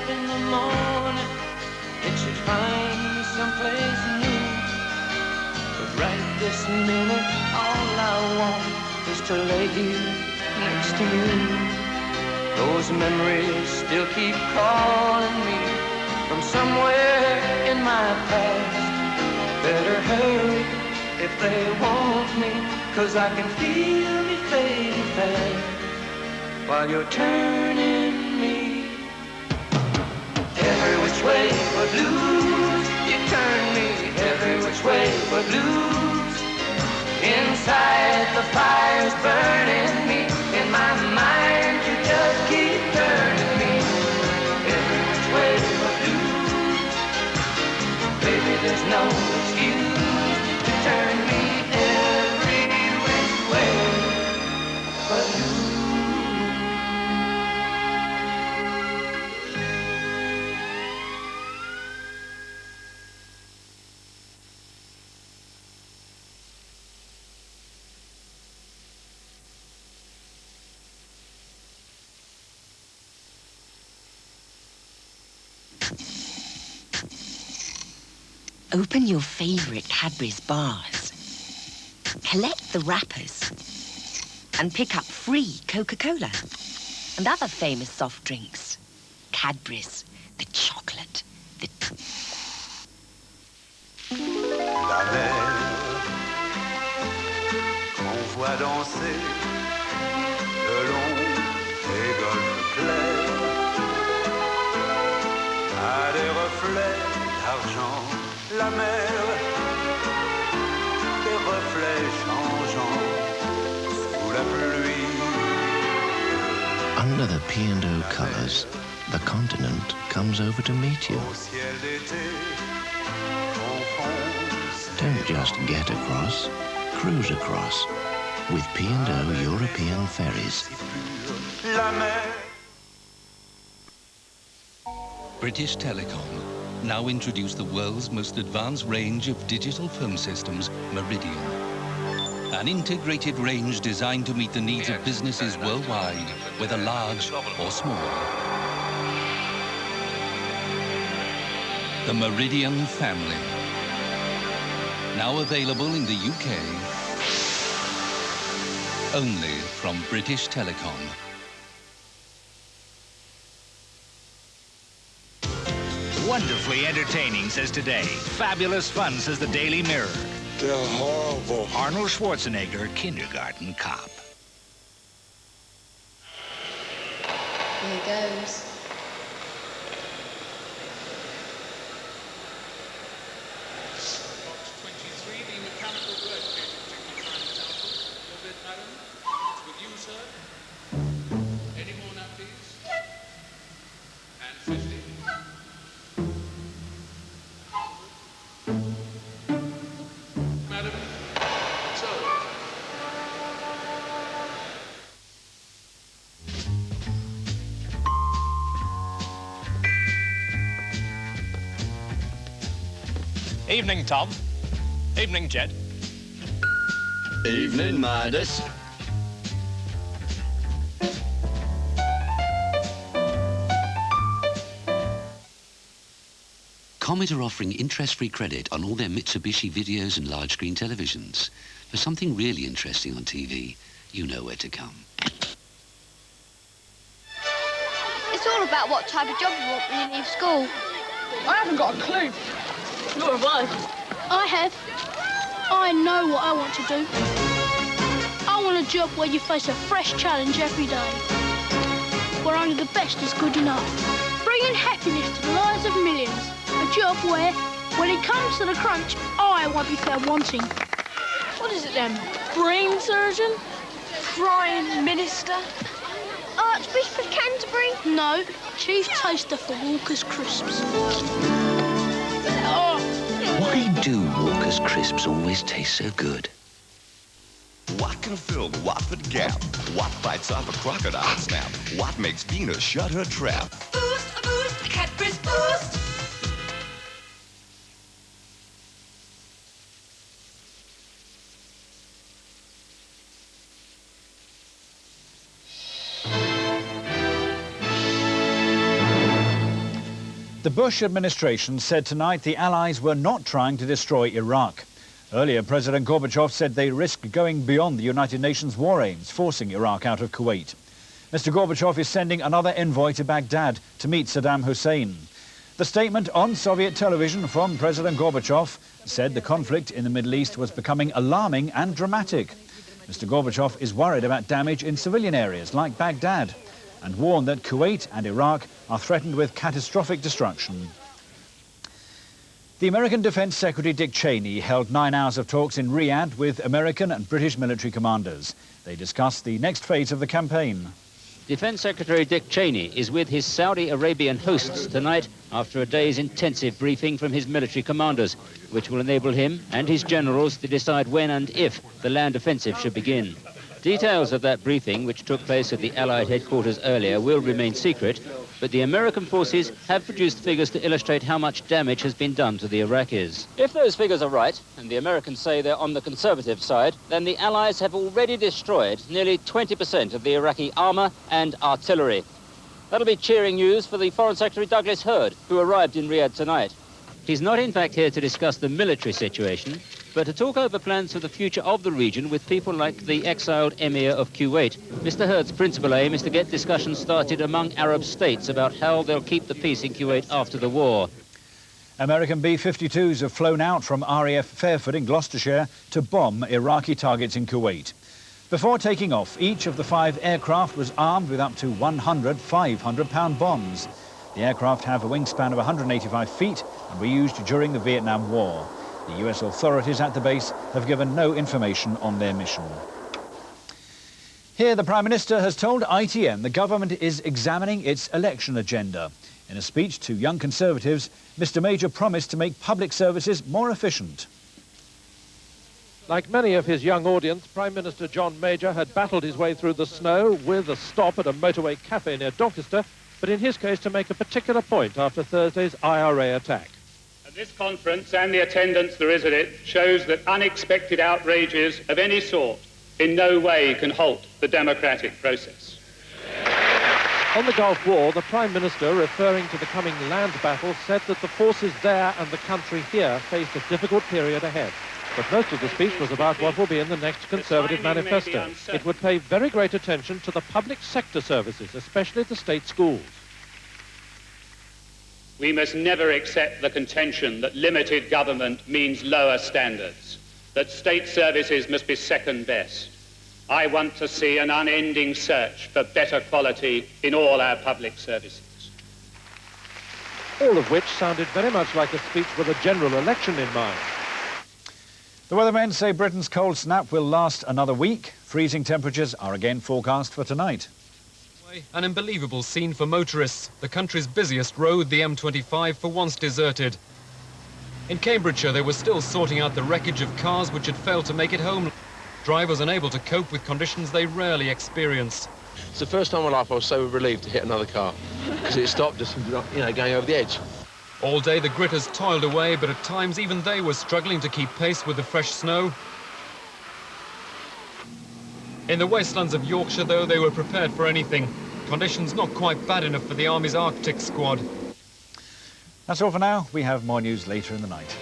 up in the morning, it should find me someplace new. But right this minute, all I want is to lay here next to you. Those memories still keep calling me from somewhere in my past. Better hurry if they want me, 'cause I can feel me fading fast while you're turning me. Every which way but blues, you turn me every which way but blues. Inside the fire's burning me, in my mind you just keep turning me. Every which way but blues, baby there's no excuse to turn me every which way but blues. Open your favourite Cadbury's bars, collect the wrappers, and pick up free Coca-Cola and other famous soft drinks. Cadbury's, the chocolate, the... La mer qu'on voit danser le long des golfes clairs a des reflets d'argent. La mer, des reflets changeants sous la pluie. Under the P&O colours, the continent comes over to meet you. Au ciel d'été, confond ses Don't just get across, cruise across with P&O European Ferries. la mer. British Telecom now introduce the world's most advanced range of digital phone systems, Meridian. An integrated range designed to meet the needs of businesses worldwide, whether large or small. The Meridian family. Now available in the UK, only from British Telecom. Wonderfully entertaining, says Today. Fabulous fun, says the Daily Mirror. They're horrible. Arnold Schwarzenegger, kindergarten cop. Here goes. Box 23, the mechanical workbench technician example. Your bid, madam. It's with you, sir. Any more nappies? And 50. Madam, so. Evening, Tom. Evening, Jed. Evening, Midas. Comet are offering interest-free credit on all their Mitsubishi videos and large-screen televisions. For something really interesting on TV, you know where to come. It's all about what type of job you want when you leave school. I haven't got a clue. Nor have I. I have. I know what I want to do. I want a job where you face a fresh challenge every day. Where only the best is good enough. Bringing happiness to the lives of millions. A job where, when it comes to the crunch, I won't be found wanting. What is it then? Brain surgeon? Prime Minister? Archbishop of Canterbury? No, chief taster for Walker's Crisps. Why do Walker's Crisps always taste so good? What can fill the Watford gap? What bites off a crocodile snap? What makes Venus shut her trap? Boost, a boost, a Cadbury's boost. The Bush administration said tonight the Allies were not trying to destroy Iraq. Earlier, President Gorbachev said they risked going beyond the United Nations war aims, forcing Iraq out of Kuwait. Mr. Gorbachev is sending another envoy to Baghdad to meet Saddam Hussein. The statement on Soviet television from President Gorbachev said the conflict in the Middle East was becoming alarming and dramatic. Mr. Gorbachev is worried about damage in civilian areas like Baghdad and warned that Kuwait and Iraq are threatened with catastrophic destruction. The American Defense Secretary Dick Cheney held 9 hours of talks in Riyadh with American and British military commanders. They discussed the next phase of the campaign. Defense Secretary Dick Cheney is with his Saudi Arabian hosts tonight after a day's intensive briefing from his military commanders, which will enable him and his generals to decide when and if the land offensive should begin. Details of that briefing, which took place at the Allied headquarters earlier, will remain secret, but the American forces have produced figures to illustrate how much damage has been done to the Iraqis. If those figures are right, and the Americans say they're on the conservative side, then the Allies have already destroyed nearly 20% of the Iraqi armour and artillery. That'll be cheering news for the Foreign Secretary Douglas Hurd, who arrived in Riyadh tonight. He's not in fact here to discuss the military situation, but to talk over plans for the future of the region with people like the exiled Emir of Kuwait. Mr. Hurd's principal aim is to get discussions started among Arab states about how they'll keep the peace in Kuwait after the war. American B-52s have flown out from RAF Fairford in Gloucestershire to bomb Iraqi targets in Kuwait. Before taking off, each of the 5 aircraft was armed with up to 100 500-pound bombs. The aircraft have a wingspan of 185 feet and were used during the Vietnam War. The US authorities at the base have given no information on their mission. Here, the Prime Minister has told ITN the government is examining its election agenda. In a speech to young Conservatives, Mr. Major promised to make public services more efficient. Like many of his young audience, Prime Minister John Major had battled his way through the snow with a stop at a motorway cafe near Doncaster, but in his case to make a particular point after Thursday's IRA attack. This conference and the attendance there is at it shows that unexpected outrages of any sort in no way can halt the democratic process. On the Gulf War, the Prime Minister, referring to the coming land battle, said that the forces there and the country here faced a difficult period ahead. But most of the speech was about what will be in the next Conservative manifesto. It would pay very great attention to the public sector services, especially the state schools. We must never accept the contention that limited government means lower standards, that state services must be second best. I want to see an unending search for better quality in all our public services. All of which sounded very much like a speech with a general election in mind. The weathermen say Britain's cold snap will last another week. Freezing temperatures are again forecast for tonight. An unbelievable scene for motorists. The country's busiest road, the M25, for once deserted. In Cambridgeshire, they were still sorting out the wreckage of cars which had failed to make it home. Drivers unable to cope with conditions they rarely experience. It's the first time in my life I was so relieved to hit another car, because it stopped just, going over the edge. All day the gritters toiled away, but at times even they were struggling to keep pace with the fresh snow. In the wastelands of Yorkshire, though, they were prepared for anything. Conditions not quite bad enough for the Army's Arctic squad. That's all for now. We have more news later in the night.